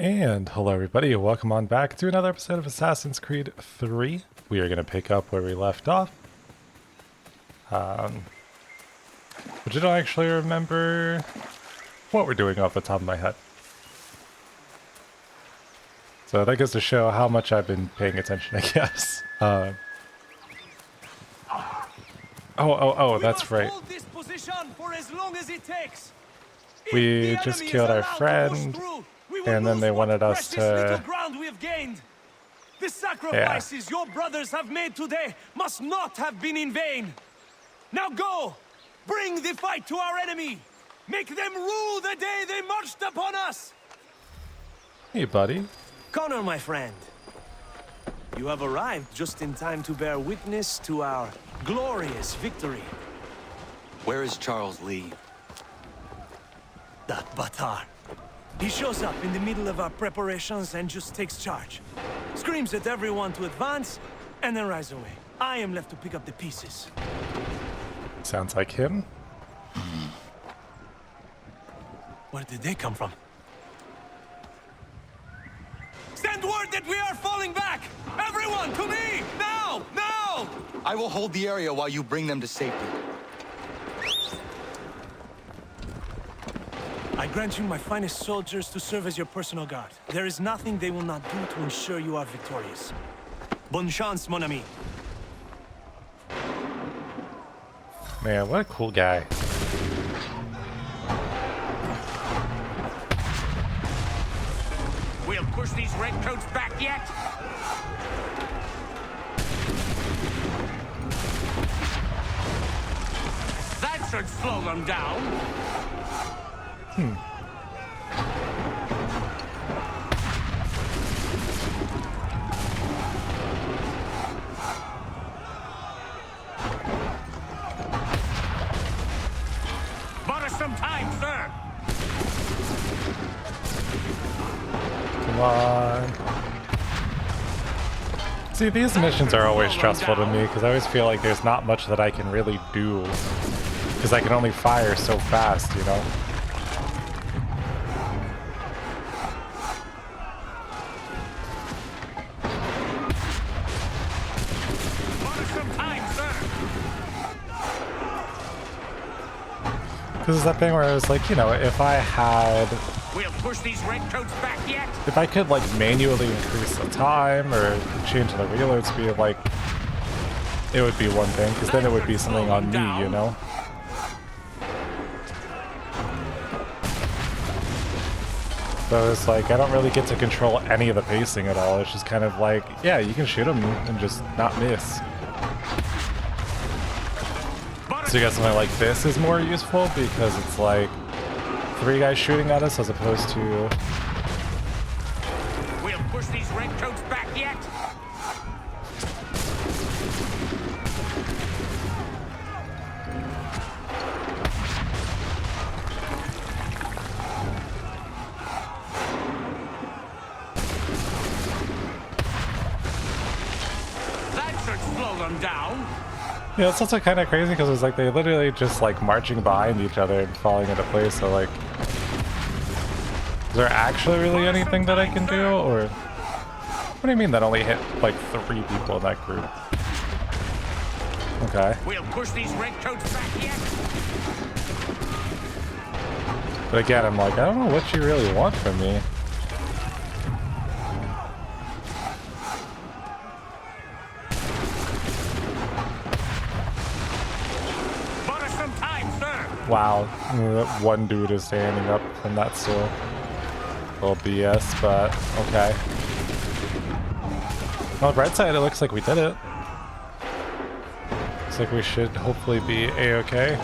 And hello everybody, welcome on back to another episode of Assassin's Creed 3. We are going to pick up where we left off. But I don't actually remember what we're doing off the top of my head. So that goes to show how much I've been paying attention, I guess. That's right. We just killed our friend. And then they wanted us to... The sacrifices your brothers have made today must not have been in vain. Now go! Bring the fight to our enemy! Make them rue the day they marched upon us! Hey, buddy. Connor, my friend. You have arrived just in time to bear witness to our glorious victory. Where is Charles Lee? That Batar. He shows up in the middle of our preparations and just takes charge. Screams at everyone to advance, and then rides away. I am left to pick up the pieces. Sounds like him. Where did they come from? Send word that we are falling back! Everyone, to me! Now! Now! I will hold the area while you bring them to safety. I grant you my finest soldiers to serve as your personal guard. There is nothing they will not do to ensure you are victorious. Bonne chance, mon ami. Man, what a cool guy. We'll push these redcoats back yet? That should slow them down. Bought us some time, sir. Come on. See, these missions are always stressful to me because I always feel like there's not much that I can really do because I can only fire so fast, you know? This is that thing where I was like, you know, if I had... We'll push these redcoats back yet? If I could, like, manually increase the time or change the reload speed, like, it would be one thing, because then it would be something on me, you know? So it's like, I don't really get to control any of the pacing at all. It's just kind of like, yeah, you can shoot them and just not miss. So you got something like this is more useful because it's like 3 guys shooting at us as opposed to... We'll push these redcoats back yet? That should slow them down. Yeah, it's also kind of crazy because it's like they literally just like marching behind each other and falling into place. So like, is there actually really anything that I can do, or what do you mean that only hit like 3 people in that group? Okay. We'll push these redcoats back yet? But again, I'm like, I don't know what you really want from me. Wow, that one dude is standing up and that's still a little BS, but okay. On the bright side, it looks like we did it. Looks like we should hopefully be A-okay.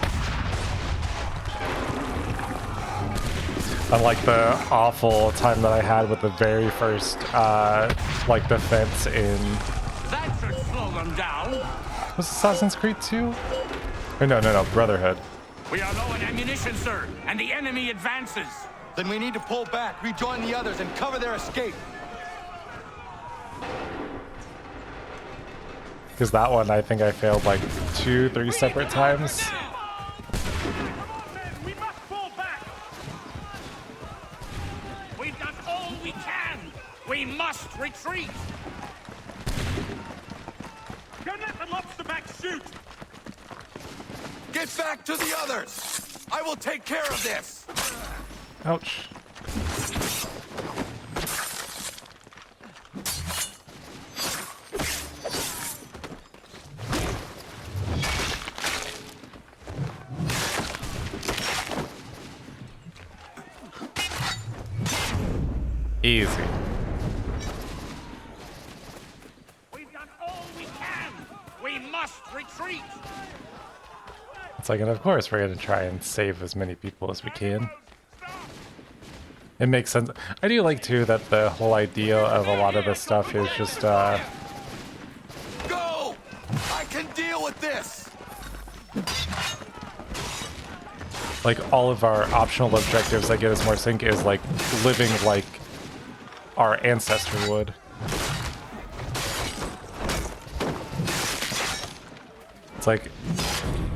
Unlike the awful time that I had with the very first, like, defense in... That should slow them down. Was Assassin's Creed 2? Or no, Brotherhood. We are low on ammunition, sir, and the enemy advances. Then we need to pull back, rejoin the others, and cover their escape. Because that one, I think I failed like 2-3 separate times. We must fall back. We've done all we can. We must retreat! Don't let the lobster back shoot! Get back to the others! I will take care of this! Ouch. Easy. We've done all we can! We must retreat! It's like, and of course we're gonna try and save as many people as we can. It makes sense. I do like too that the whole idea of a lot of this stuff is just Go! I can deal with this! like all of our optional objectives that get us more sync is like living like our ancestor would. It's like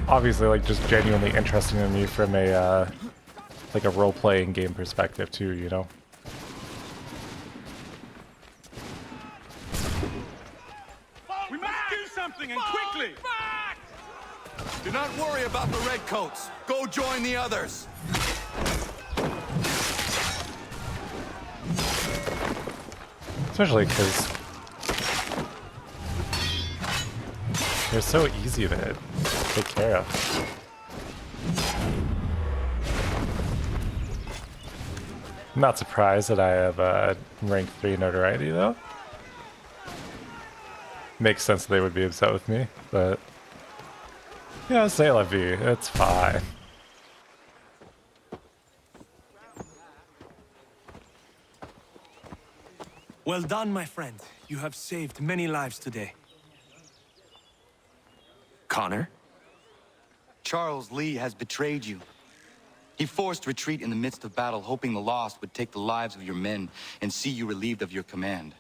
obviously like just genuinely interesting to me from a like a role-playing game perspective too, you know. We must do something, and quickly! Do not worry about the redcoats. Go join the others. Especially because they're so easy to take care of. I'm not surprised that I have rank 3 notoriety though. Makes sense that they would be upset with me, but yeah, c'est la vie, it's fine. Well done, my friend. You have saved many lives today. Connor? Charles Lee has betrayed you. He forced retreat in the midst of battle, hoping the lost would take the lives of your men and see you relieved of your command.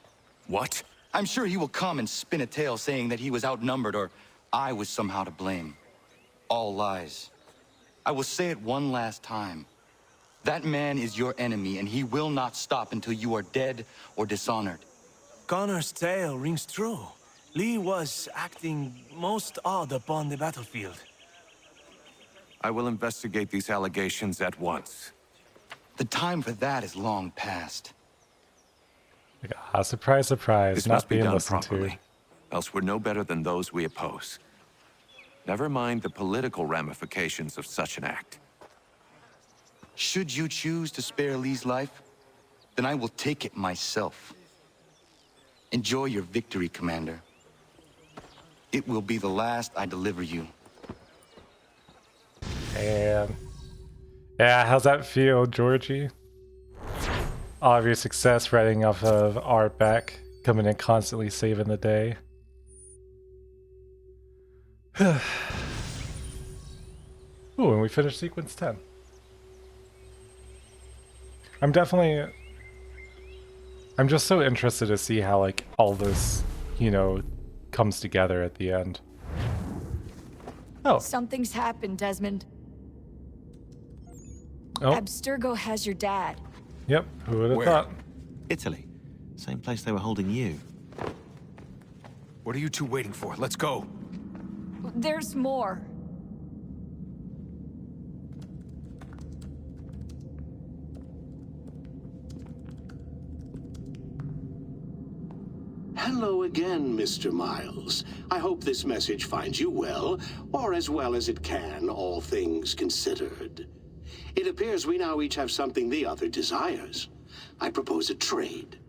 What? I'm sure he will come and spin a tale saying that he was outnumbered or I was somehow to blame. All lies. I will say it one last time. That man is your enemy, and he will not stop until you are dead or dishonored. Connor's tale rings true. Lee was acting most odd upon the battlefield. I will investigate these allegations at once. The time for that is long past. Like, surprise, surprise, This not must be being done listened properly, else we're no better than those we oppose. Never mind the political ramifications of such an act. Should you choose to spare Lee's life, then I will take it myself. Enjoy your victory, Commander. It will be the last I deliver you. to. And yeah, how's that feel, Georgie? All of your success riding off of our back, coming in constantly saving the day. Ooh, and we finished sequence 10. I'm just so interested to see how like all this, you know, comes together at the end. Oh. Something's happened, Desmond. Oh. Abstergo has your dad. Yep, who would have Where? thought? Italy. Same place they were holding you. What are you two waiting for? Let's go. There's more. Hello again, Mr. Miles. I hope this message finds you well, or as well as it can, all things considered. It appears we now each have something the other desires. I propose a trade.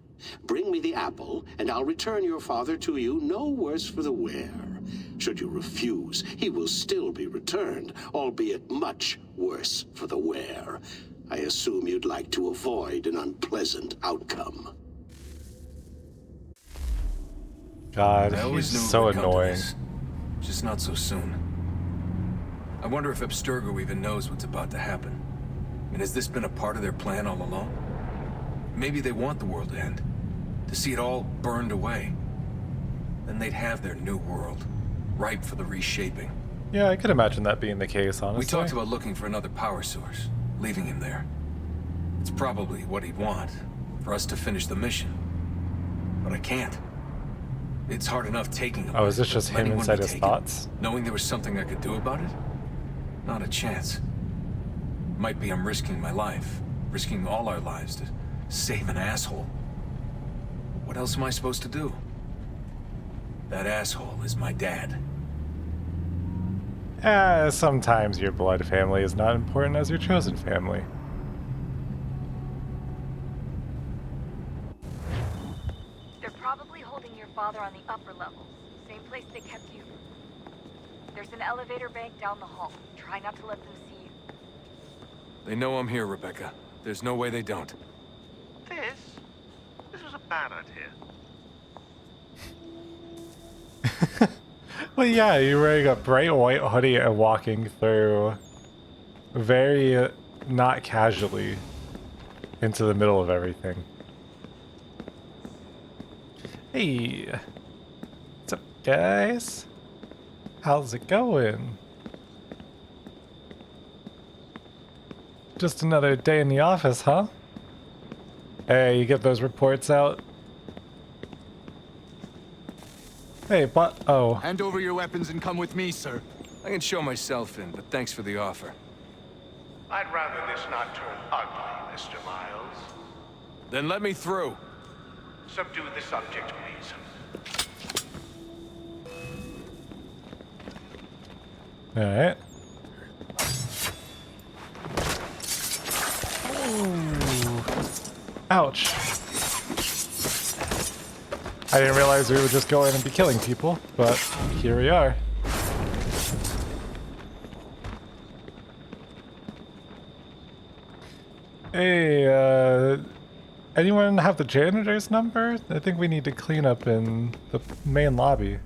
Bring me the apple, and I'll return your father to you no worse for the wear. Should you refuse, he will still be returned, albeit much worse for the wear. I assume you'd like to avoid an unpleasant outcome. God, I always he's knew it so would come to annoying. this. Just not so soon. I wonder if Abstergo even knows what's about to happen. I mean, has this been a part of their plan all along? Maybe they want the world to end, to see it all burned away. Then they'd have their new world, ripe for the reshaping. Yeah, I could imagine that being the case, honestly. We talked about looking for another power source, leaving him there. It's probably what he'd want, for us to finish the mission. but I can't. It's hard enough taking him. Oh, is this just Letting him one inside be his taken, thoughts? knowing there was something I could do about it? Not a chance. Might be I'm risking my life, risking all our lives to save an asshole. What else am I supposed to do? That asshole is my dad. Sometimes your blood family is not important as your chosen family. They're probably holding your father on the upper levels. Same place they kept you. There's an elevator bank down the hall. Try not to let them see you. They know I'm here, Rebecca. There's no way they don't. This was a Barrett here. Well, yeah, you're wearing a bright white hoodie and walking through very not casually into the middle of everything. Hey, what's up, guys? How's it going? Just another day in the office, huh? Hey, you get those reports out? Hey, but oh. Hand over your weapons and come with me, sir. I can show myself in, but thanks for the offer. I'd rather this not turn ugly, Mr. Miles. Then let me through. Subdue the subject, please. Alright. Ouch. I didn't realize we would just go in and be killing people, but here we are. Hey, anyone have the janitor's number? I think we need to clean up in the main lobby.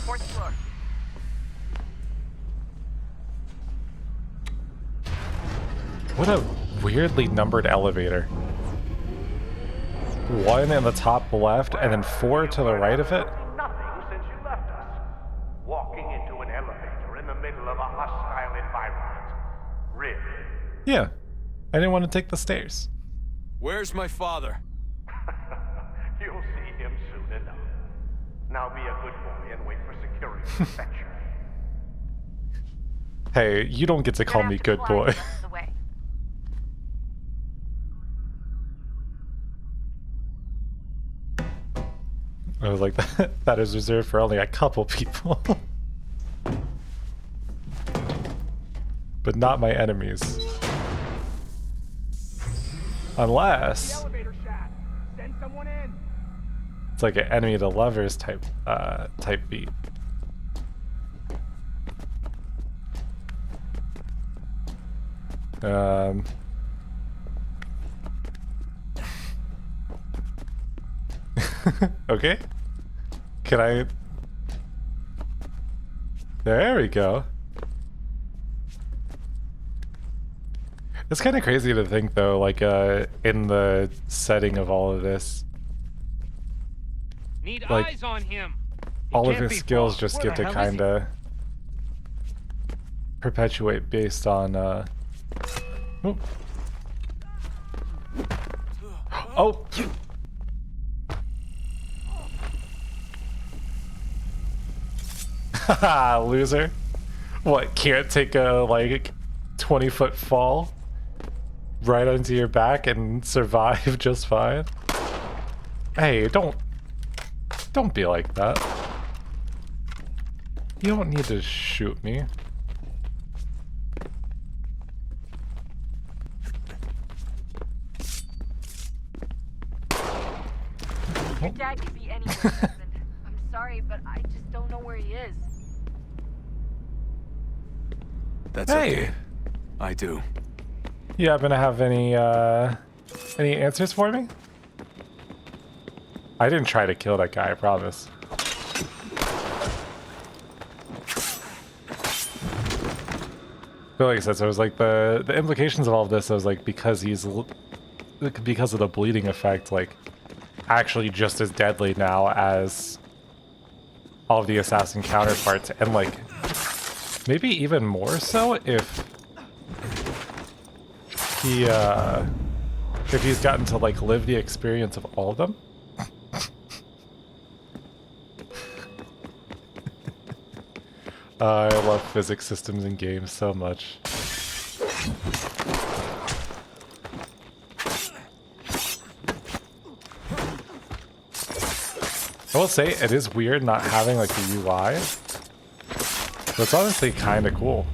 Fourth floor. What a weirdly numbered elevator. 1 in the top left, and then 4 to the right of it? Nothing since you left us. Walking into an elevator in the middle of a hostile environment. Really? Yeah. I didn't want to take the stairs. Where's my father? You'll see him soon enough. Now be a good boy and wait for security to fetch you. Hey, you don't get to call me good boy. I was like, that is reserved for only a couple people. But not my enemies. Unless it's like an enemy to lovers type beat. Okay. Can I? There we go. It's kind of crazy to think though, like in the setting of all of this, Need like, eyes on him. all of his skills just get to kind of perpetuate based on oop. Oh. Haha, loser. What, can't take a, like, 20-foot fall right onto your back and survive just fine? Hey, don't be like that. You don't need to shoot me. Your dad could be anywhere, Desmond. I'm sorry, but I just don't know where he is. That's Hey. okay. I do. You happen to have any answers for me? I didn't try to kill that guy, I promise. But like I said, so it was like the implications of all of this, I was like, because of the bleeding effect, like, actually just as deadly now as all of the assassin counterparts, and like, maybe even more so if he if he's gotten to like live the experience of all of them. I love physics systems in games so much. I will say it is weird not having like the UI, but it's honestly kind of cool.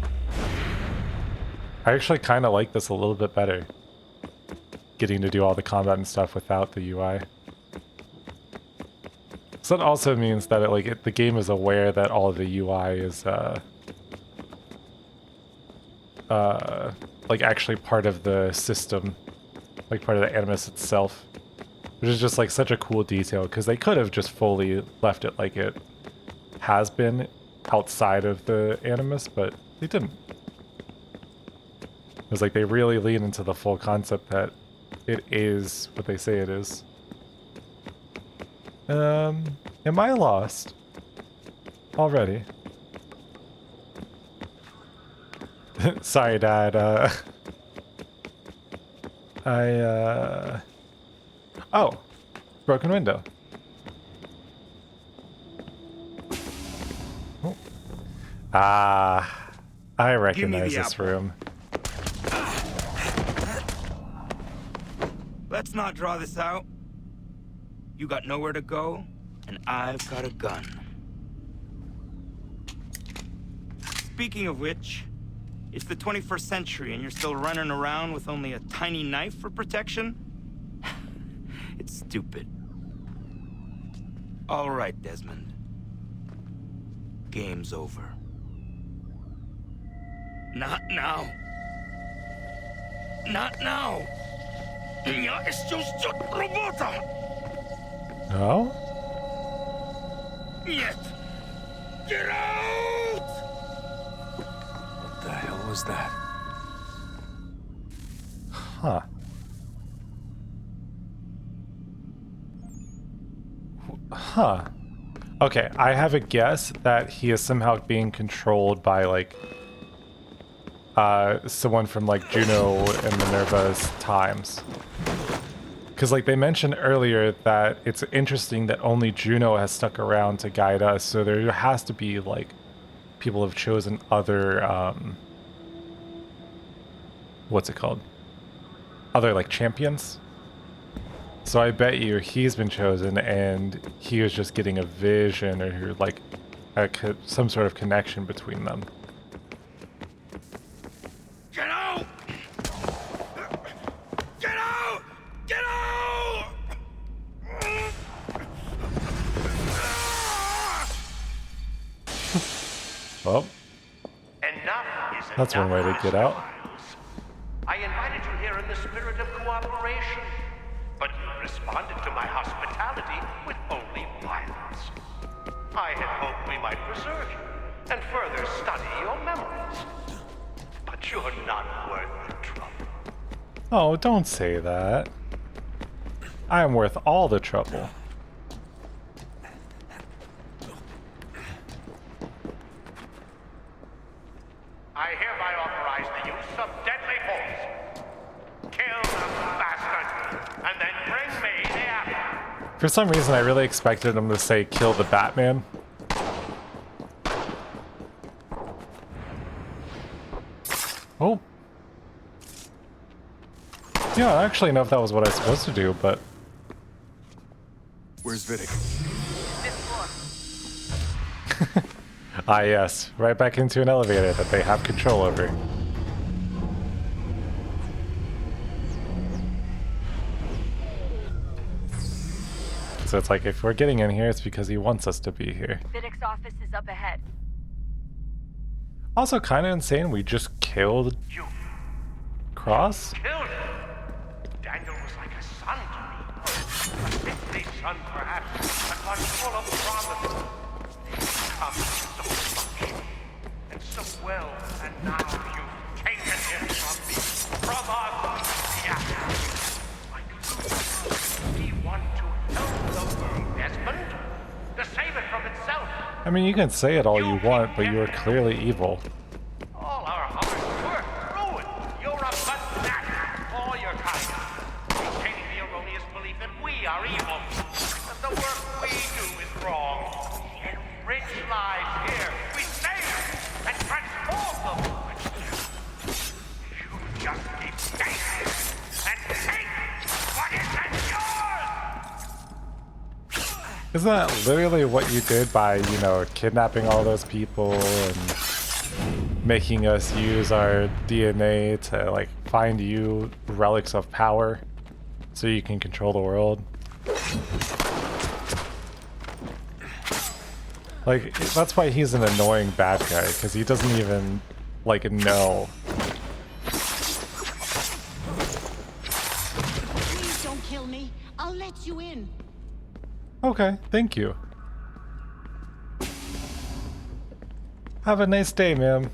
I actually kind of like this a little bit better, getting to do all the combat and stuff without the UI. So that also means that the game is aware that all of the UI is like actually part of the system, like part of the Animus itself, which is just like such a cool detail, because they could have just fully left it like it has been outside of the Animus, but they didn't. It was like they really lean into the full concept that it is what they say it is. Am I lost already? Sorry, Dad. Oh, broken window. Oh. Ah, I recognize this room. Let's not draw this out. You got nowhere to go, and I've got a gun. Speaking of which, it's the 21st century and you're still running around with only a tiny knife for protection? It's stupid. All right, Desmond. Game's over. Not now. Not now. Ja jest już robota. No? Нет. Get out! What the hell was that? Huh. Huh. Okay, I have a guess that he is somehow being controlled by like someone from like Juno and Minerva's times. Because like they mentioned earlier that it's interesting that only Juno has stuck around to guide us, so there has to be like people have chosen other what's it called? Other like champions. So I bet you he's been chosen and he was just getting a vision or like some sort of connection between them. Get out! Get out! Get out! Well, that's one way to get out. I invited you here in the spirit of cooperation, but you responded to my hospitality with only violence. I had hoped we might preserve you and further study your memories. But you're not worth the trouble. Oh, don't say that. I am worth all the trouble. I hereby authorize the use of deadly force. Kill the bastard, and then bring me the apple. For some reason, I really expected him to say, kill the Batman. Oh. Yeah, I actually know if that was what I was supposed to do, but... Where's Vidic? Fifth floor. Ah, yes. Right back into an elevator that they have control over. So it's like, if we're getting in here, it's because he wants us to be here. Vidic's office is up ahead. Also kind of insane, we just killed Cross? Killed him. Daniel was like a son to me. A fifty son, perhaps, but one full of promise. Come so much and so well, and now you've taken him from me, from us. Yeah. Like we want to help the world, Desmond, to save it from itself. I mean, you can say it all you want, but you are clearly evil. All our hard work ruined. You're a fanatic. All your kind. Isn't that literally what you did by, you know, kidnapping all those people and making us use our DNA to, like, find you relics of power so you can control the world? Like, that's why he's an annoying bad guy, because he doesn't even, like, know. Please don't kill me. I'll let you in. Okay, thank you. Have a nice day, ma'am.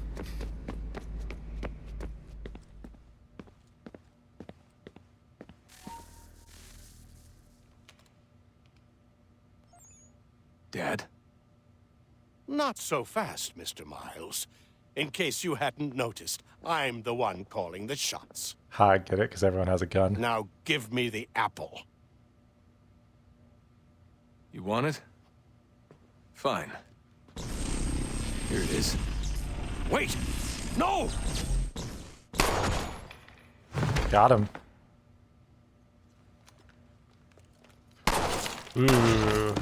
Dad? Not so fast, Mr. Miles. In case you hadn't noticed, I'm the one calling the shots. Ha, I get it, because everyone has a gun. Now give me the apple. You want it? Fine. Here it is. Wait! No! Got him. Ooh.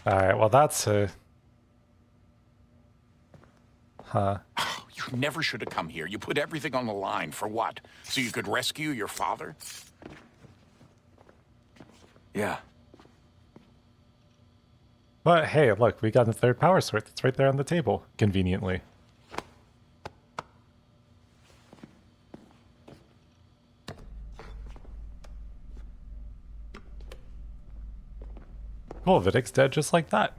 Alright, well that's a... Huh. You never should have come here. You put everything on the line. For what? So you could rescue your father? Yeah. But hey, look, we got the third power sword that's right there on the table, conveniently. Cool, Vidic's dead just like that.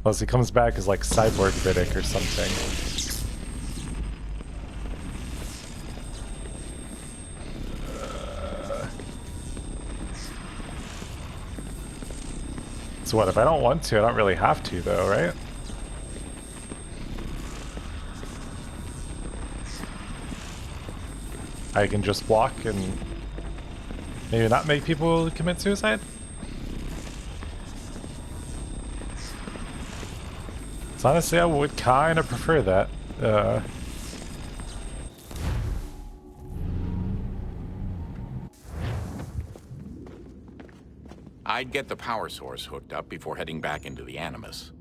Unless he comes back as like Cyborg Vidic or something. So what, if I don't want to, I don't really have to though, right? I can just walk and maybe not make people commit suicide? So honestly, I would kind of prefer that. I'd get the power source hooked up before heading back into the Animus.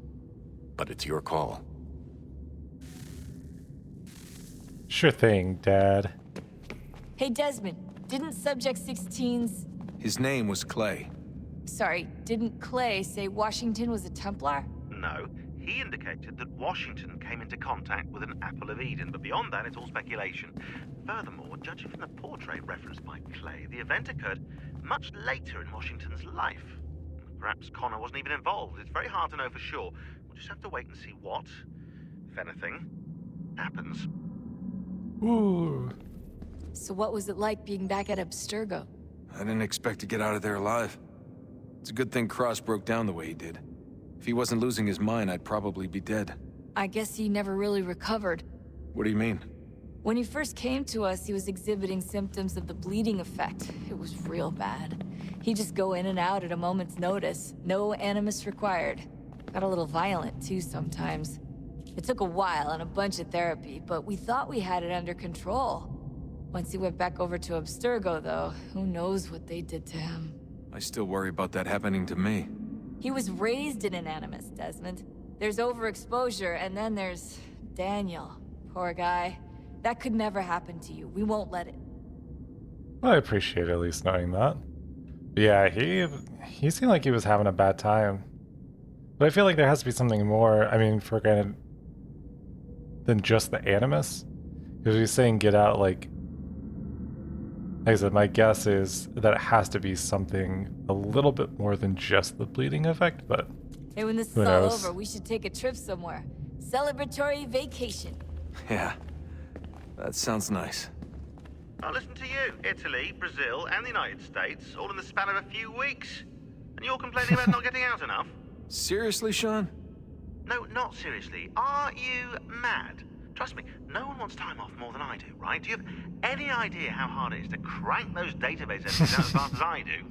But it's your call. Sure thing, Dad. Hey, Desmond, didn't Subject 16's... His name was Clay. Sorry, didn't Clay say Washington was a Templar? No, he indicated that Washington came into contact with an Apple of Eden, but beyond that, it's all speculation. Furthermore, judging from the portrait referenced by Clay, the event occurred much later in Washington's life. Perhaps Connor wasn't even involved. It's very hard to know for sure. We'll just have to wait and see what, if anything, happens. Ooh. So what was it like being back at Abstergo? I didn't expect to get out of there alive. It's a good thing Cross broke down the way he did. If he wasn't losing his mind, I'd probably be dead. I guess he never really recovered. What do you mean? When he first came to us, he was exhibiting symptoms of the bleeding effect. It was real bad. He'd just go in and out at a moment's notice. No animus required. Got a little violent, too, sometimes. It took a while and a bunch of therapy, but we thought we had it under control. Once he went back over to Abstergo, though, who knows what they did to him. I still worry about that happening to me. He was raised in an animus, Desmond. There's overexposure, and then there's Daniel. Poor guy. That could never happen to you. We won't let it. Well, I appreciate at least knowing that. Yeah, he seemed like he was having a bad time. But I feel like there has to be something more, I mean, for granted, than just the animus. Because he's saying get out, like I said, my guess is that it has to be something a little bit more than just the bleeding effect, but hey, when this is all over, we should take a trip somewhere. Celebratory vacation. Yeah, that sounds nice. Now listen to you, Italy, Brazil, and the United States, all in the span of a few weeks. And you're complaining about not getting out enough? Seriously, Sean? No, not seriously. Are you mad? Trust me, no one wants time off more than I do, right? Do you have any idea how hard it is to crank those database entries out as fast as I do?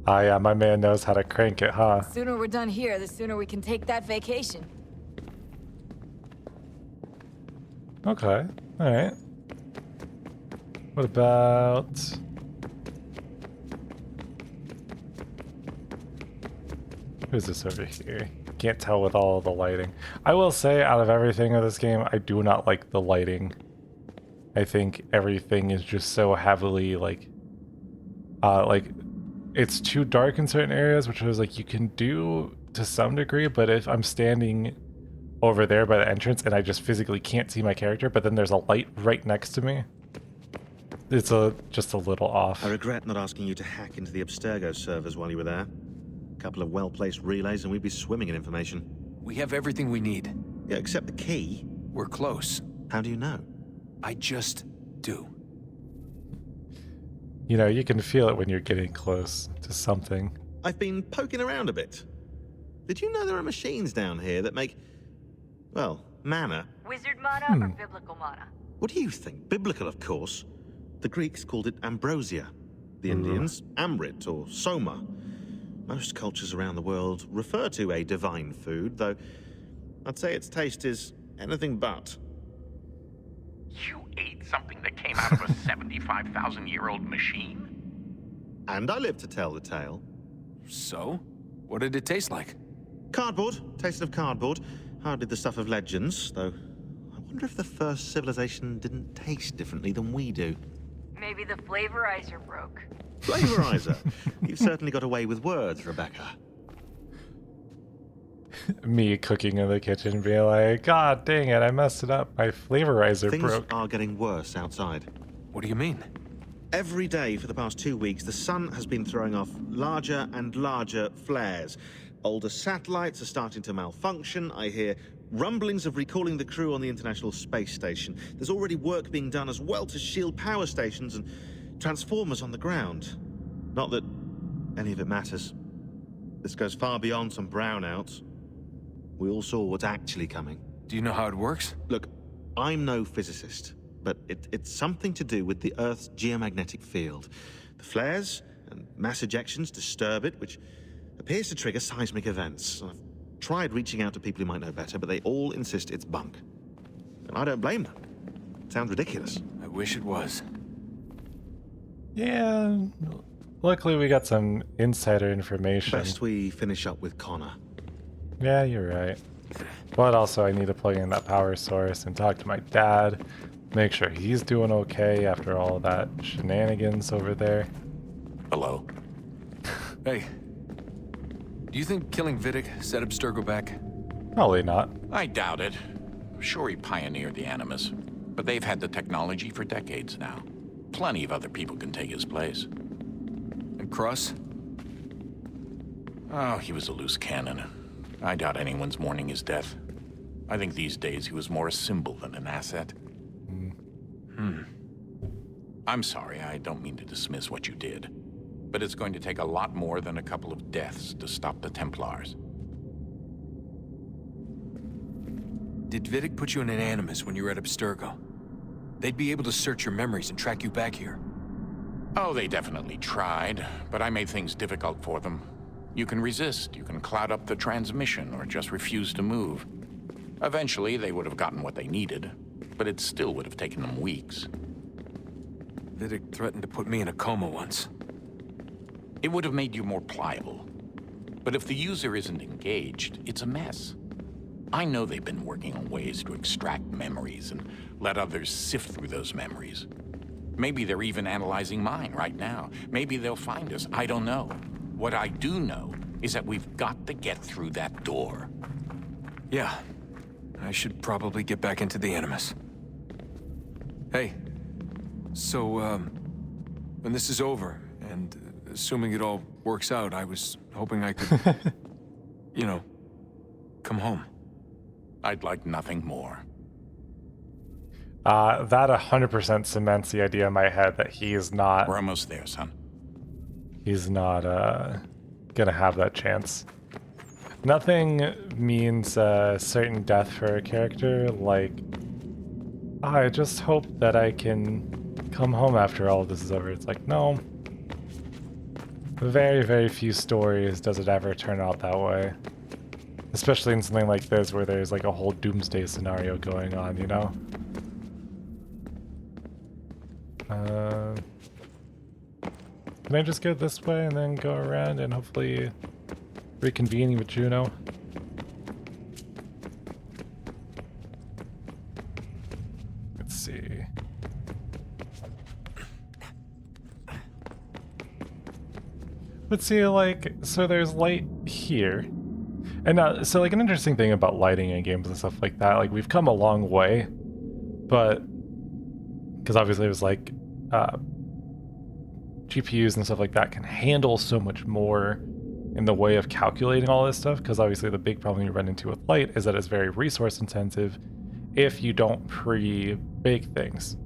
Ah, yeah, my man knows how to crank it, huh? The sooner we're done here, the sooner we can take that vacation. Okay, alright. What about... Who's this over here? Can't tell with all the lighting. I will say, out of everything in this game, I do not like the lighting. I think everything is just so heavily, like, it's too dark in certain areas, which was like, you can do to some degree, but if I'm standing over there by the entrance and I just physically can't see my character, but then there's a light right next to me, it's just a little off. I regret not asking you to hack into the Abstergo servers while you were there. A couple of well-placed relays and we'd be swimming in information. We have everything we need. Yeah, except the key. We're close. How do you know? I just do. You know, you can feel it when you're getting close to something. I've been poking around a bit. Did you know there are machines down here that make, well, mana? Wizard mana or biblical mana? What do you think? Biblical, of course. The Greeks called it ambrosia. The Indians, amrit or soma. Most cultures around the world refer to a divine food, though I'd say its taste is anything but. You ate something that came out of a 75,000-year-old machine? And I live to tell the tale. So? What did it taste like? Cardboard. Tasted of cardboard. Hardly the stuff of legends, though. I wonder if the first civilization didn't taste differently than we do. Maybe the flavorizer broke. Flavorizer? You've certainly got away with words, Rebecca. Me cooking in the kitchen, being like, God dang it, I messed it up. My flavorizer Things broke. are getting worse outside. What do you mean? Every day for the past 2 weeks, the sun has been throwing off larger and larger flares. Older satellites are starting to malfunction. I hear rumblings of recalling the crew on the International Space Station. There's already work being done as well to shield power stations and transformers on the ground. Not that any of it matters. This goes far beyond some brownouts. We all saw what's actually coming. Do you know how it works? Look, I'm no physicist, but it's something to do with the Earth's geomagnetic field. The flares and mass ejections disturb it, which appears to trigger seismic events. I've tried reaching out to people who might know better, but they all insist it's bunk. And I don't blame them. It sounds ridiculous. I wish it was. Yeah, luckily we got some insider information. Best we finish up with Connor. Yeah, you're right. But also I need to plug in that power source and talk to my dad, make sure he's doing okay after all that shenanigans over there. Hello. Hey, do you think killing Vidic set Abstergo back? Probably not. I doubt it. Sure, he pioneered the Animus, but they've had the technology for decades now. Plenty of other people can take his place. And Cross? Oh, he was a loose cannon. I doubt anyone's mourning his death. I think these days he was more a symbol than an asset. I'm sorry, I don't mean to dismiss what you did. But it's going to take a lot more than a couple of deaths to stop the Templars. Did Vidic put you in an Animus when you were at Abstergo? They'd be able to search your memories and track you back here. Oh, they definitely tried, but I made things difficult for them. You can resist, you can cloud up the transmission, or just refuse to move. Eventually, they would have gotten what they needed, but it still would have taken them weeks. Vidic threatened to put me in a coma once. It would have made you more pliable. But if the user isn't engaged, it's a mess. I know they've been working on ways to extract memories and let others sift through those memories. Maybe they're even analyzing mine right now. Maybe they'll find us. I don't know. What I do know is that we've got to get through that door. Yeah. I should probably get back into the Animus. Hey. So, when this is over, and assuming it all works out, I was hoping I could, you know, come home. I'd like nothing more. That 100% cements the idea in my head that he is not... We're almost there, son. He's not gonna have that chance. Nothing means certain death for a character like, I just hope that I can come home after all of this is over. It's like, no. Very, very few stories does it ever turn out that way. Especially in something like this where there's like a whole Doomsday scenario going on, you know? Can I just go this way and then go around and hopefully reconvene with Juno? Let's see. Let's see, like, so there's light here. And so, like, an interesting thing about lighting in games and stuff like that, like, we've come a long way, but, because obviously it was like, GPUs and stuff like that can handle so much more in the way of calculating all this stuff, because obviously the big problem you run into with light is that it's very resource intensive if you don't pre-bake things.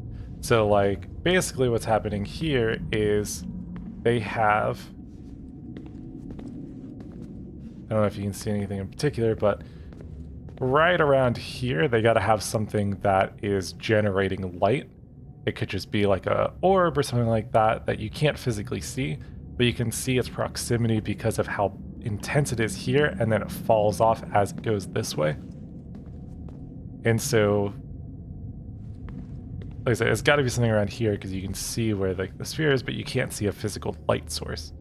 So, like, basically what's happening here is they have, I don't know if you can see anything in particular, but right around here, they got to have something that is generating light. It could just be like a orb or something like that that you can't physically see, but you can see its proximity because of how intense it is here, and then it falls off as it goes this way. And so, like I said, it's got to be something around here because you can see where the sphere is, but you can't see a physical light source.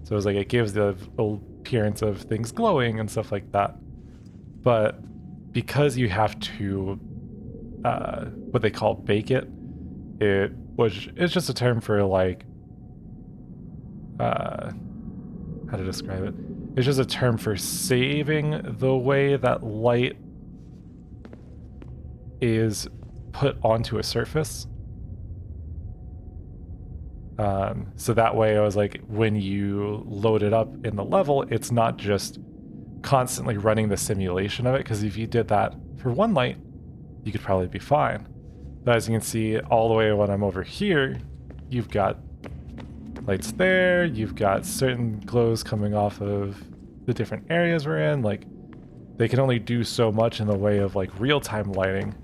So it's like it gives the appearance of things glowing and stuff like that. But because you have to, what they call bake it, it's just a term for like, how to describe it? It's just a term for saving the way that light is put onto a surface. So that way I was like, when you load it up in the level, it's not just constantly running the simulation of it, because if you did that for one light, you could probably be fine. But as you can see, all the way when I'm over here, you've got lights there, you've got certain glows coming off of the different areas we're in. Like, they can only do so much in the way of like real-time lighting,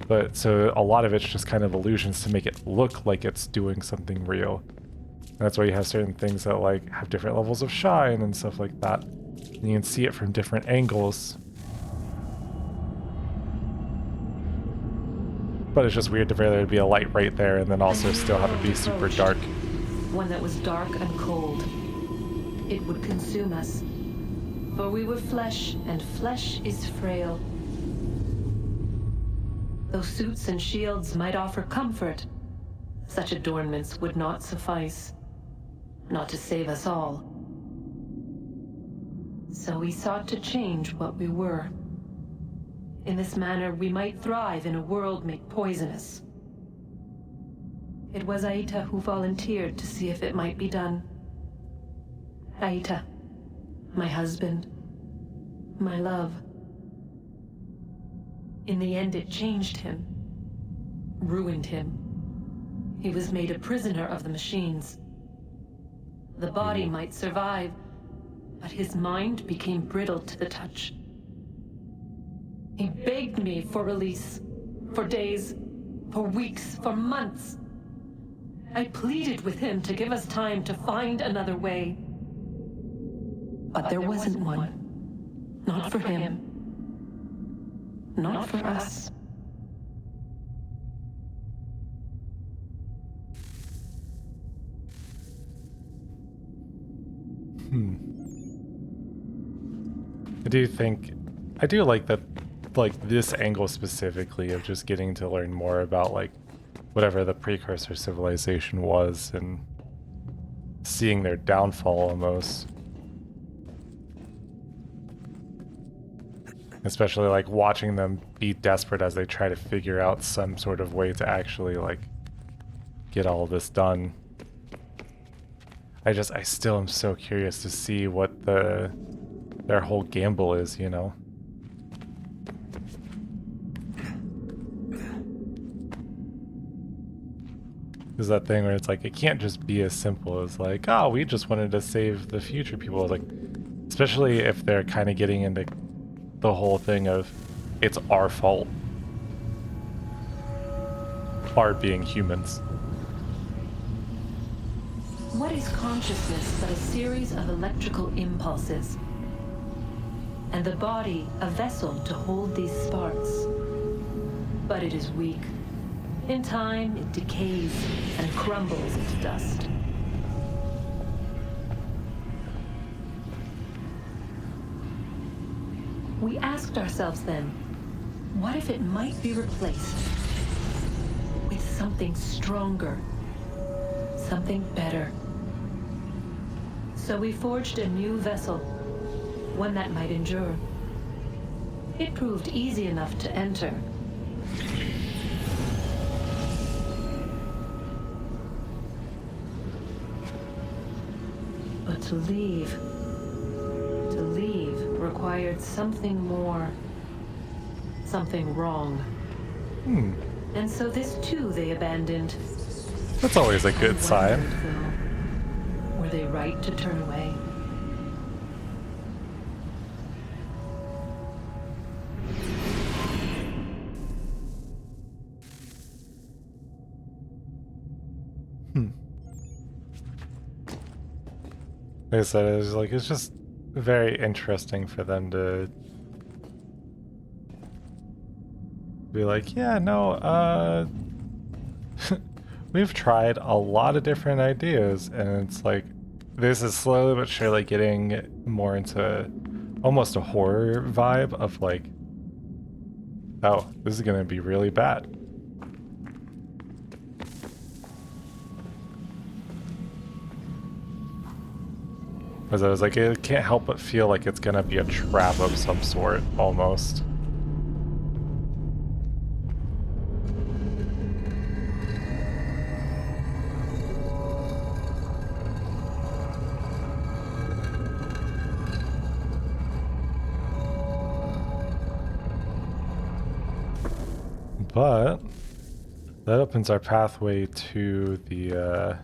but so a lot of it's just kind of illusions to make it look like it's doing something real. And that's why you have certain things that like have different levels of shine and stuff like that. And you can see it from different angles. But it's just weird to there be a light right there and then also still have it be super dark. One that was dark and cold. It would consume us. For we were flesh, and flesh is frail. Though suits and shields might offer comfort, such adornments would not suffice. Not to save us all. So we sought to change what we were. In this manner, we might thrive in a world made poisonous. It was Aita who volunteered to see if it might be done. Aita, my husband, my love. In the end, it changed him, ruined him. He was made a prisoner of the machines. The body might survive, but his mind became brittle to the touch. He begged me for release, for days, for weeks, for months. I pleaded with him to give us time to find another way. But there wasn't one. Not for him. Not for us. I do like that, like this angle specifically of just getting to learn more about like whatever the precursor civilization was and seeing their downfall almost. Especially like watching them be desperate as they try to figure out some sort of way to actually like get all this done. I still am so curious to see what their whole gamble is, you know? There's that thing where it's like, it can't just be as simple as like, oh, we just wanted to save the future people. Like, especially if they're kind of getting into the whole thing of, it's our fault. Our being humans. What is consciousness but a series of electrical impulses? And the body a vessel to hold these sparks. But it is weak, In time, it decays and crumbles into dust. We asked ourselves then, what if it might be replaced with something stronger, something better? So we forged a new vessel, one that might endure. It proved easy enough to enter. But to leave required something more, something wrong. And so this too they abandoned. That's always a good sign. Were they right to turn away? Like I said, it's just very interesting for them to be like, yeah, no, we've tried a lot of different ideas, and it's like, this is slowly but surely getting more into almost a horror vibe of like, oh, this is gonna be really bad. Because I was like, it can't help but feel like it's gonna be a trap of some sort, almost. But that opens our pathway to the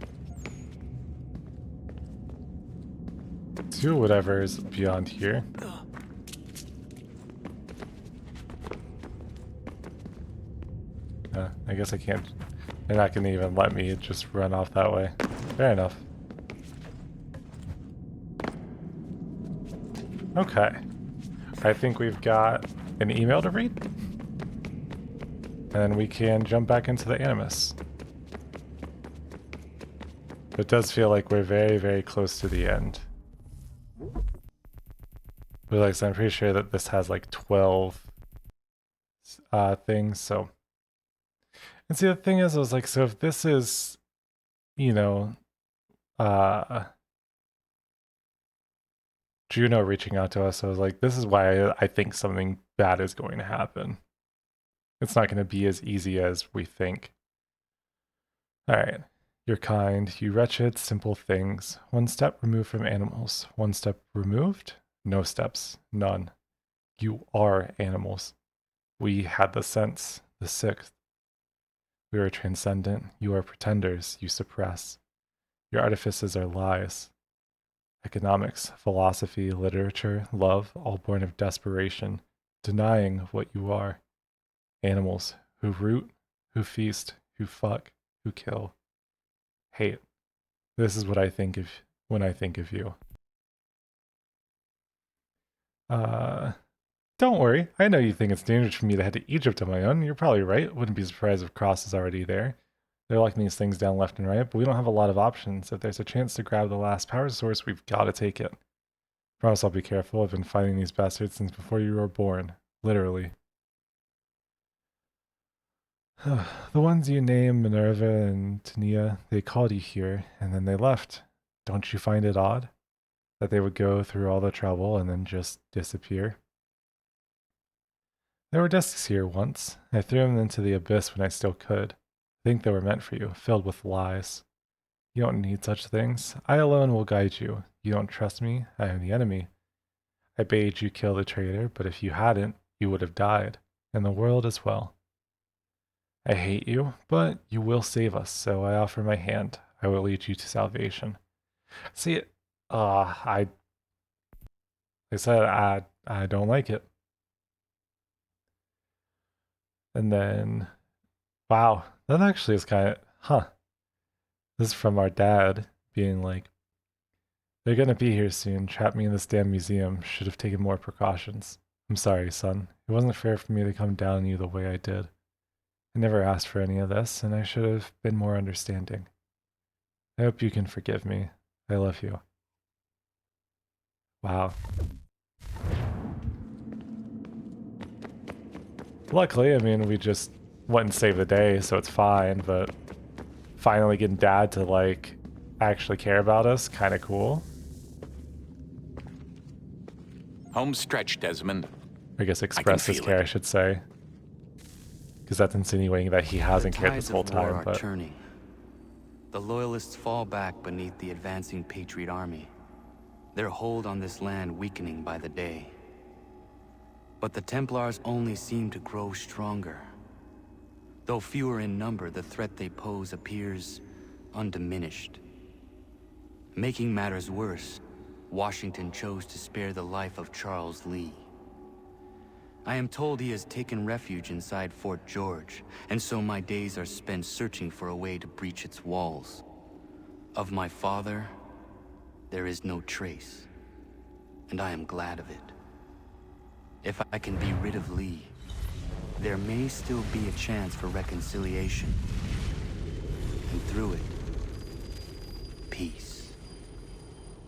to whatever is beyond here. I guess I can't. They're not gonna even let me just run off that way. Fair enough. Okay. I think we've got an email to read. And then we can jump back into the Animus. It does feel like we're very, very close to the end. But like, so I'm pretty sure that this has like 12 things, so. And see, the thing is, I was like, so if this is, you know, Juno reaching out to us, I was like, this is why I think something bad is going to happen. It's not going to be as easy as we think. Alright. You're kind, you wretched, simple things. One step removed from animals. One step removed? No steps. None. You are animals. We had the sense. The sixth. We are transcendent. You are pretenders. You suppress. Your artifices are lies. Economics, philosophy, literature, love, all born of desperation, denying what you are. Animals who root, who feast, who fuck, who kill. Hate. This is what I think of when I think of you. Don't worry. I know you think it's dangerous for me to head to Egypt on my own. You're probably right. Wouldn't be surprised if Cross is already there. They're locking these things down left and right, but we don't have a lot of options. If there's a chance to grab the last power source, we've got to take it. Promise I'll be careful. I've been fighting these bastards since before you were born. Literally. The ones you named, Minerva and Tania, they called you here, and then they left. Don't you find it odd that they would go through all the trouble and then just disappear? There were discs here once. I threw them into the abyss when I still could. I think they were meant for you, filled with lies. You don't need such things. I alone will guide you. You don't trust me? I am the enemy. I bade you kill the traitor, but if you hadn't, you would have died, and the world as well. I hate you, but you will save us, so I offer my hand. I will lead you to salvation. See, I said I don't like it. And then, wow, that actually is kind of, This is from our dad being like, they're gonna be here soon, trap me in this damn museum, should have taken more precautions. I'm sorry, son. It wasn't fair for me to come down on you the way I did. I never asked for any of this, and I should have been more understanding. I hope you can forgive me. I love you. Wow. Luckily, I mean, we just went and saved the day, so it's fine, but finally getting Dad to, like, actually care about us, kind of cool. Home stretch, Desmond. I guess express his care, I should say. Because that's insinuating that he hasn't cared this whole time, are but... turning. The Loyalists fall back beneath the advancing Patriot army. Their hold on this land weakening by the day. But the Templars only seem to grow stronger. Though fewer in number, the threat they pose appears undiminished. Making matters worse, Washington chose to spare the life of Charles Lee. I am told he has taken refuge inside Fort George, and so my days are spent searching for a way to breach its walls. Of my father, there is no trace, and I am glad of it. If I can be rid of Lee, there may still be a chance for reconciliation. And through it, peace.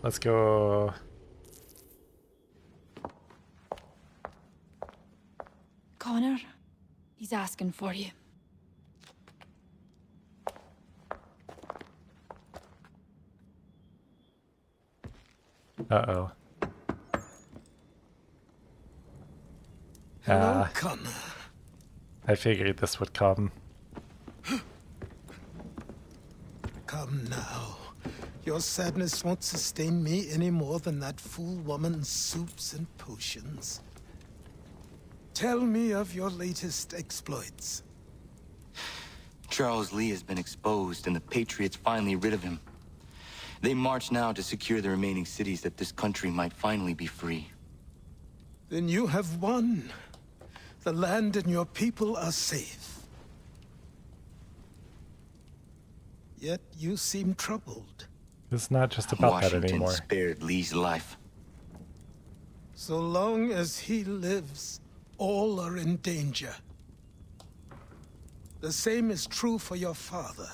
Let's go. Connor, he's asking for you. Uh-oh. Hello, Connor. I figured this would come. Come now. Your sadness won't sustain me any more than that fool woman's soups and potions. Tell me of your latest exploits. Charles Lee has been exposed, and the Patriots finally rid of him. They march now to secure the remaining cities that this country might finally be free. Then you have won. The land and your people are safe. Yet you seem troubled. It's not just about Washington that anymore. Spared Lee's life. So long as he lives, all are in danger. The same is true for your father.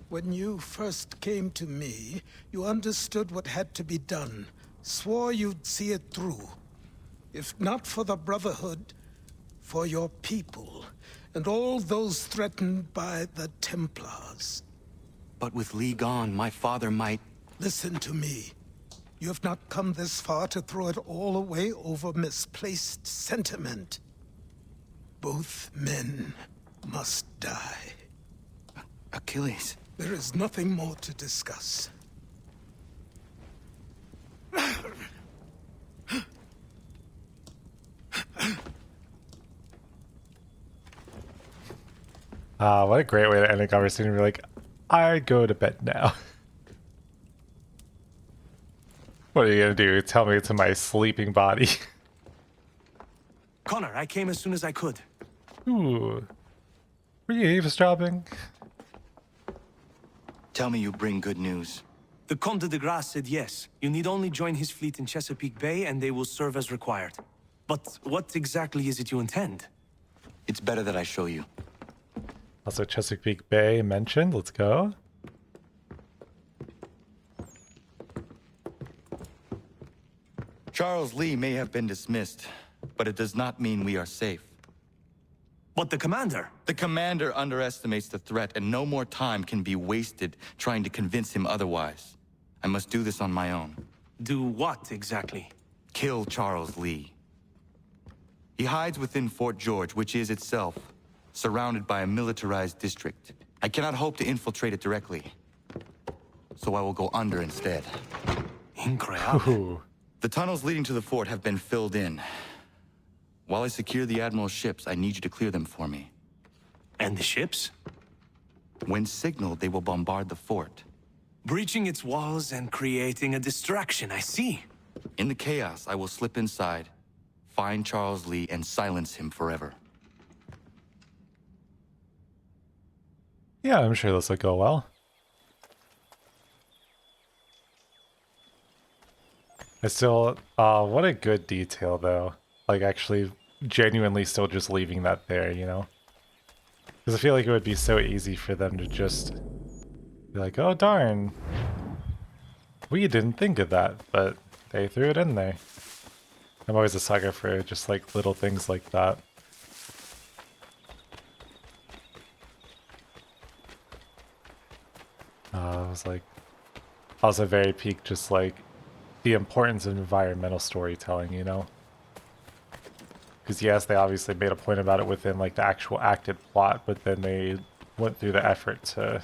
When you first came to me, you understood what had to be done, swore you'd see it through. If not for the Brotherhood, for your people, and all those threatened by the Templars. But with Lee gone, my father might... Listen to me. You have not come this far to throw it all away over misplaced sentiment. Both men must die. Achilles. There is nothing more to discuss. What a great way to end a conversation. We're like, I go to bed now. What are you gonna do? Tell me to my sleeping body. Connor, I came as soon as I could. Ooh. Were you eavesdropping? Tell me you bring good news. The Comte de Grasse said yes. You need only join his fleet in Chesapeake Bay and they will serve as required. But what exactly is it you intend? It's better that I show you. Also, Chesapeake Bay mentioned. Let's go. Charles Lee may have been dismissed, but it does not mean we are safe. But the commander? The commander underestimates the threat, and no more time can be wasted trying to convince him otherwise. I must do this on my own. Do what exactly? Kill Charles Lee. He hides within Fort George, which is itself surrounded by a militarized district. I cannot hope to infiltrate it directly, so I will go under instead. Incredible. The tunnels leading to the fort have been filled in. While I secure the Admiral's ships, I need you to clear them for me. And the ships? When signaled, they will bombard the fort. Breaching its walls and creating a distraction, I see. In the chaos, I will slip inside, find Charles Lee, and silence him forever. Yeah, I'm sure this will go well. I still, what a good detail though. Like actually genuinely still just leaving that there, you know? Because I feel like it would be so easy for them to just be like, oh darn, we didn't think of that, but they threw it in there. I'm always a sucker for just like little things like that. I was like, also very peak, just like the importance of environmental storytelling, you know? Because yes, they obviously made a point about it within like the actual acted plot, but then they went through the effort to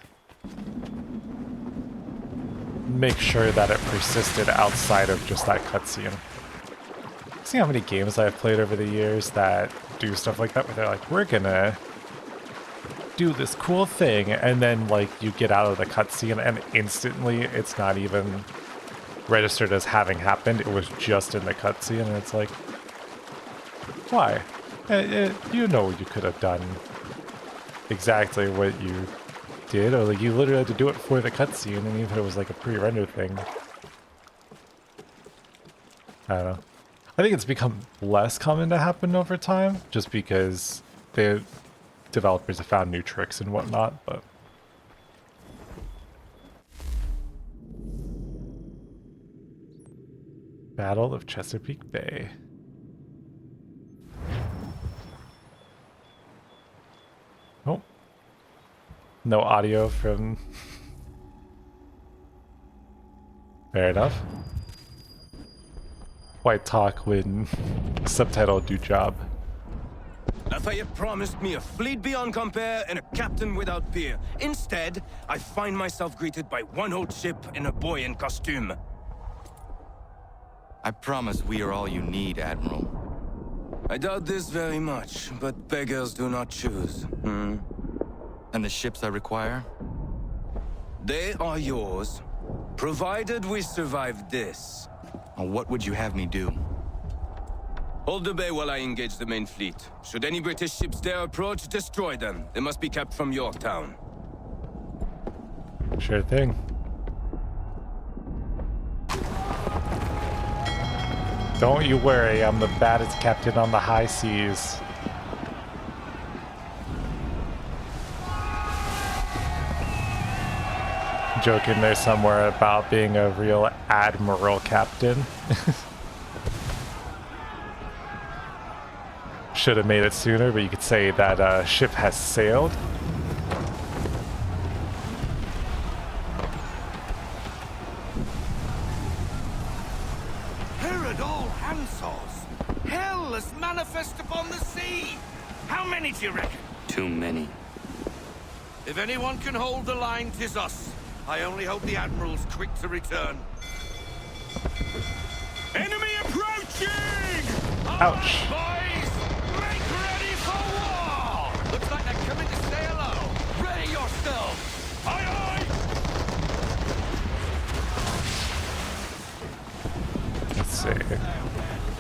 make sure that it persisted outside of just that cutscene. See how many games I've played over the years that do stuff like that, where they're like, we're gonna do this cool thing, and then like you get out of the cutscene and instantly it's not even registered as having happened. It was just in the cutscene, and it's like, why? You know you could have done exactly what you did, or like you literally had to do it for the cutscene, and even if it was like a pre-rendered thing. I don't know. I think it's become less common to happen over time, just because the developers have found new tricks and whatnot, but... Battle of Chesapeake Bay. Oh. No audio from... Fair enough. White talk when subtitle do job. Lafayette promised me a fleet beyond compare and a captain without peer. Instead, I find myself greeted by one old ship and a boy in costume. I promise we are all you need, Admiral. I doubt this very much, but beggars do not choose. And the ships I require? They are yours, provided we survive this. What would you have me do? Hold the bay while I engage the main fleet. Should any British ships dare approach, destroy them. They must be kept from Yorktown. Sure thing. Don't you worry, I'm the baddest captain on the high seas. Joking there somewhere about being a real admiral captain. Should have made it sooner, but you could say that ship has sailed. Herod all handsaws! Hell is manifest upon the sea! How many do you reckon? Too many. If anyone can hold the line, 'tis us. I only hope the Admiral's quick to return. Enemy approaching! Ouch. Boys, make ready for war! Looks like they're coming to say hello. Ready yourselves! Aye, aye! Let's see.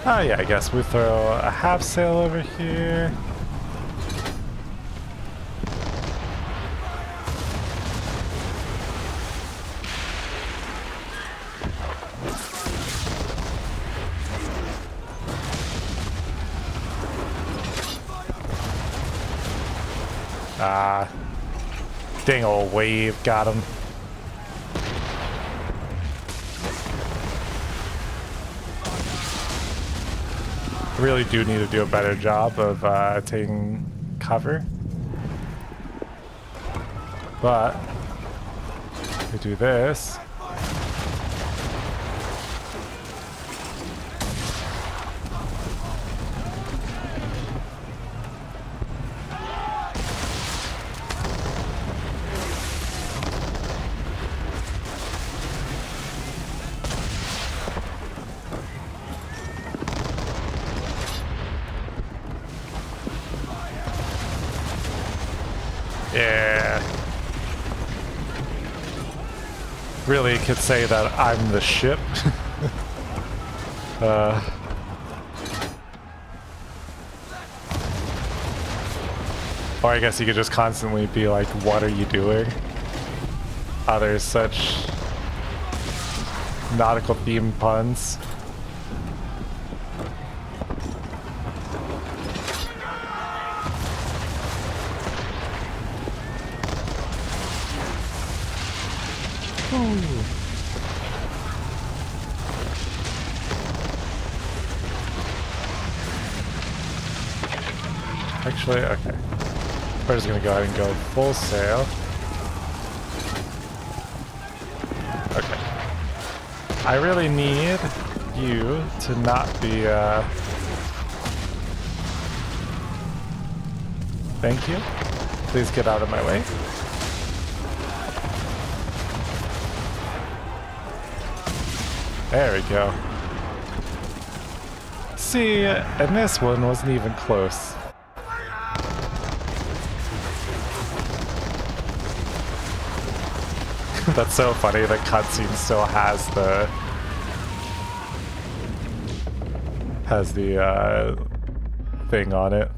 Oh yeah, I guess we throw a half sail over here. Ah, dang old wave, got him. Really do need to do a better job of taking cover. But we do this. Yeah. Really could say that I'm the ship. Or I guess you could just constantly be like, what are you doing? Oh, there's such nautical themed puns. Ooh. Actually, okay. We're just gonna go ahead and go full sail. Okay. I really need you to not be, Thank you. Please get out of my way. There we go. See, and this one wasn't even close. That's so funny, the cutscene still has the thing on it.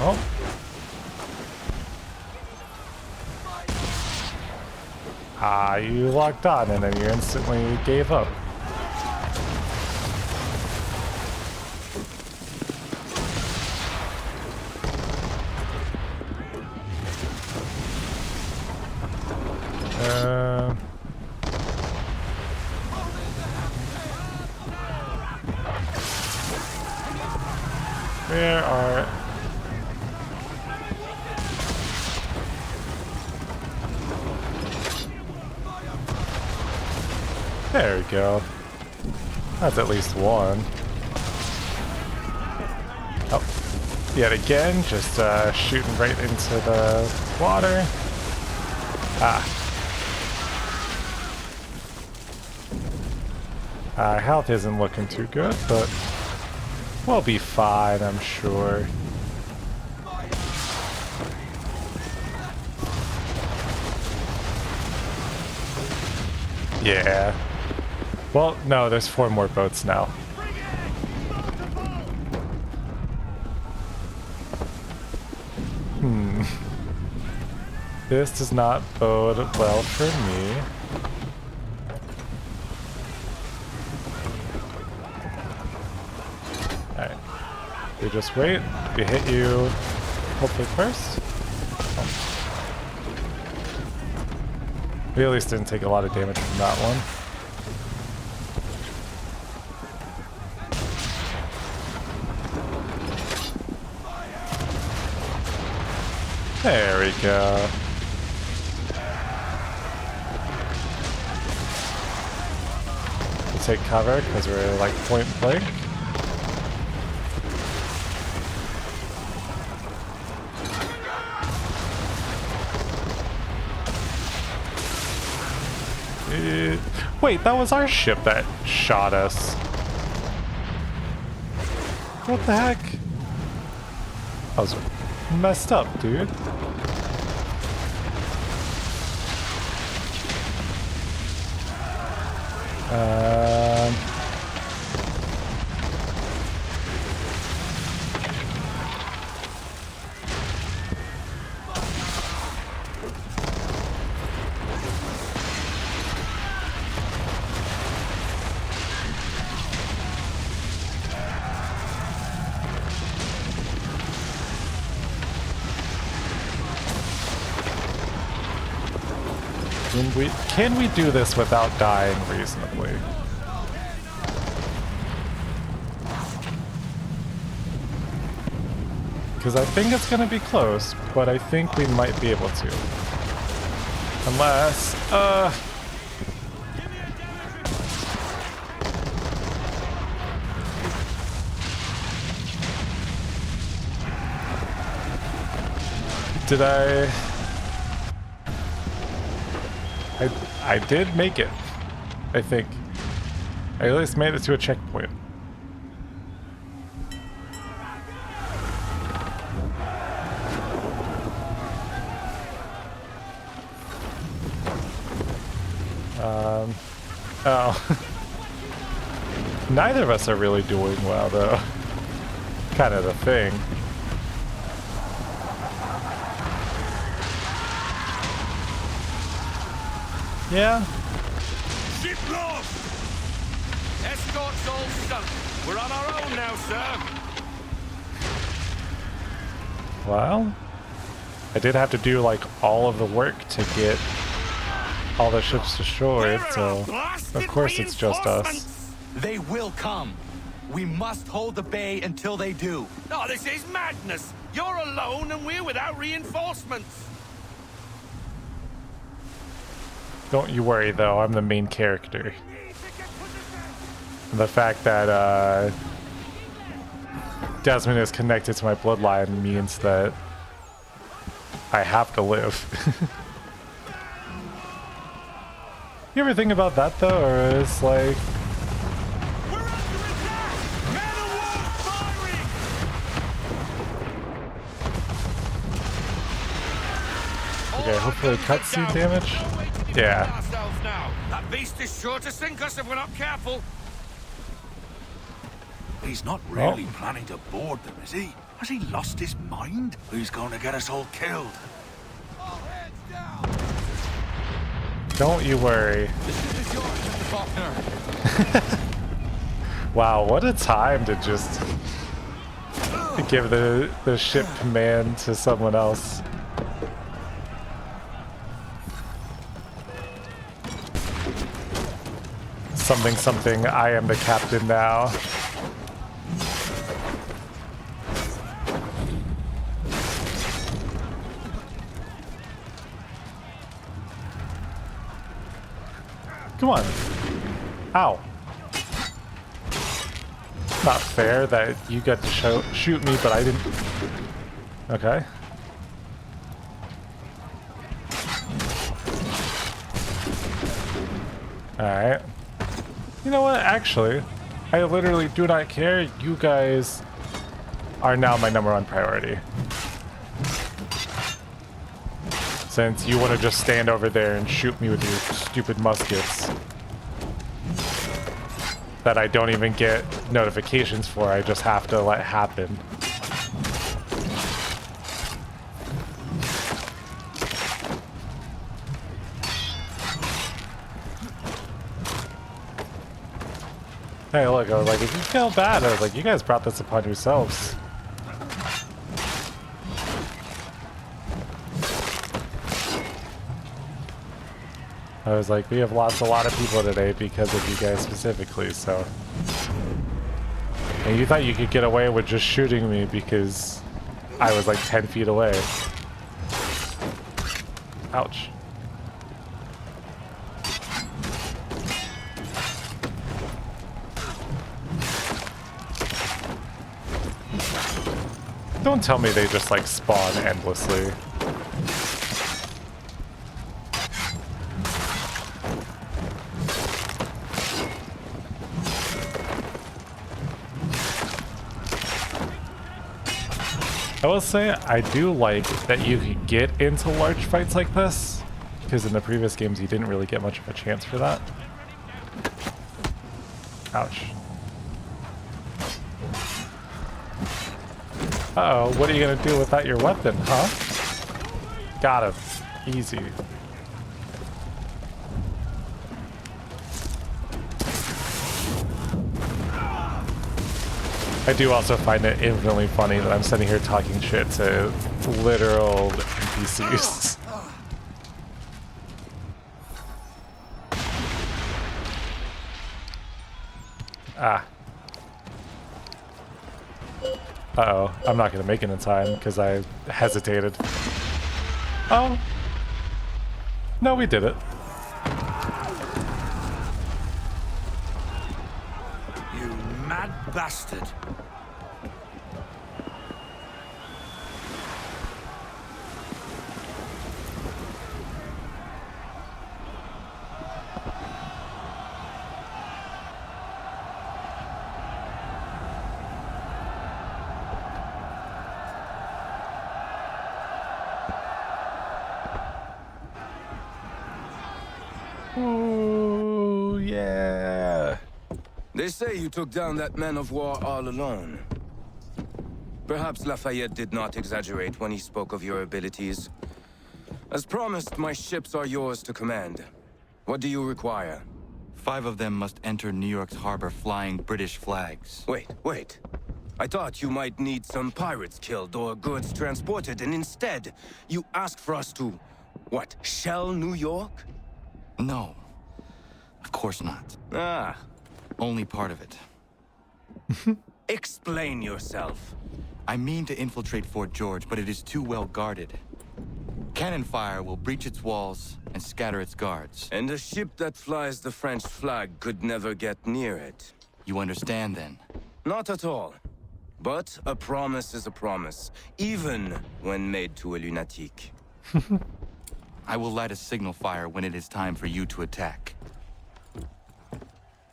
Oh. Ah, you locked on and then you instantly gave up. Where are... There we go. That's at least one. Oh, yet again, just shooting right into the water. Ah. Health isn't looking too good, but we'll be fine, I'm sure. Yeah. Well, no, there's 4 more boats now. This does not bode well for me. Alright. We just wait. We hit you hopefully first. Oh. We at least didn't take a lot of damage from that one. There we go. We'll take cover because we're like point blank. Wait, that was our ship that shot us. What the heck? I was messed up, dude. Can we do this without dying reasonably? Because I think it's going to be close, but I think we might be able to. Unless, did I did make it, I think. I at least made it to a checkpoint. Oh. Neither of us are really doing well, though. Kind of the thing. Yeah. Ship Escort's all sunk. We're on our own now, sir. Well, I did have to do like all of the work to get all the ships destroyed, so of course it's just us. They will come. We must hold the bay until they do. Oh, this is madness. You're alone and we're without reinforcements. Don't you worry though, I'm the main character. And the fact that Desmond is connected to my bloodline means that I have to live. You ever think about that though, or is like... Okay, hopefully cutscene damage. Yeah. That beast is sure to sink us if we're not careful. He's not really planning to board them, is he? Has he lost his mind? He's going to get us all killed. Don't you worry. Wow, what a time to just give the ship command to someone else. Something, something, I am the captain now. Come on. Ow. Not fair that you got to shoot me, but I didn't. Okay. Alright. You know what? Actually, I literally do not care. You guys are now my #1 priority. Since you want to just stand over there and shoot me with your stupid muskets that I don't even get notifications for, I just have to let happen. Hey, look, I was like, if you feel bad, I was like, you guys brought this upon yourselves. I was like, we have lost a lot of people today because of you guys specifically, so... And you thought you could get away with just shooting me because I was like 10 feet away. Ouch. Don't tell me they just like spawn endlessly. I will say, I do like that you could get into large fights like this, because in the previous games you didn't really get much of a chance for that. Ouch. Uh-oh, what are you gonna do without your weapon, huh? Got him. Easy. I do also find it infinitely funny that I'm sitting here talking shit to literal NPCs. Ah. Uh-oh, I'm not gonna make it in time because I hesitated. Oh. No, we did it. You mad bastard. Ooh, yeah. They say you took down that man of war all alone. Perhaps Lafayette did not exaggerate when he spoke of your abilities. As promised, my ships are yours to command. What do you require? 5 of them must enter New York's harbor flying British flags. Wait. I thought you might need some pirates killed or goods transported, and instead, you asked for us to, what, shell New York? No. Of course not. Ah. Only part of it. Explain yourself. I mean to infiltrate Fort George, but it is too well guarded. Cannon fire will breach its walls and scatter its guards. And a ship that flies the French flag could never get near it. You understand, then? Not at all. But a promise is a promise, even when made to a lunatic. I will light a signal fire when it is time for you to attack.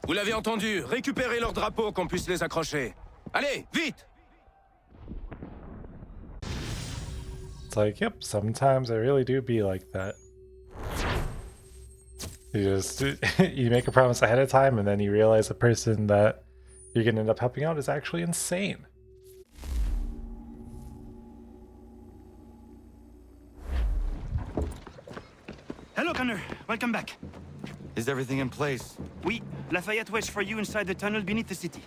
Vous l'avez entendu, récupérez leurs drapeaux qu'on puisse les accrocher. Allez, vite! It's like, yep, sometimes I really do be like that. You just, you make a promise ahead of time and then you realize the person that you're gonna end up helping out is actually insane. Hello, Connor. Welcome back. Is everything in place? Oui. Lafayette waits for you inside the tunnel beneath the city.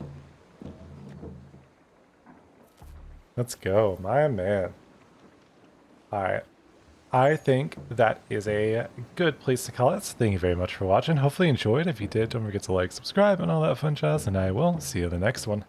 Let's go, my man. Alright. I think that is a good place to call it. So thank you very much for watching. Hopefully you enjoyed. If you did, don't forget to like, subscribe, and all that fun jazz. And I will see you in the next one.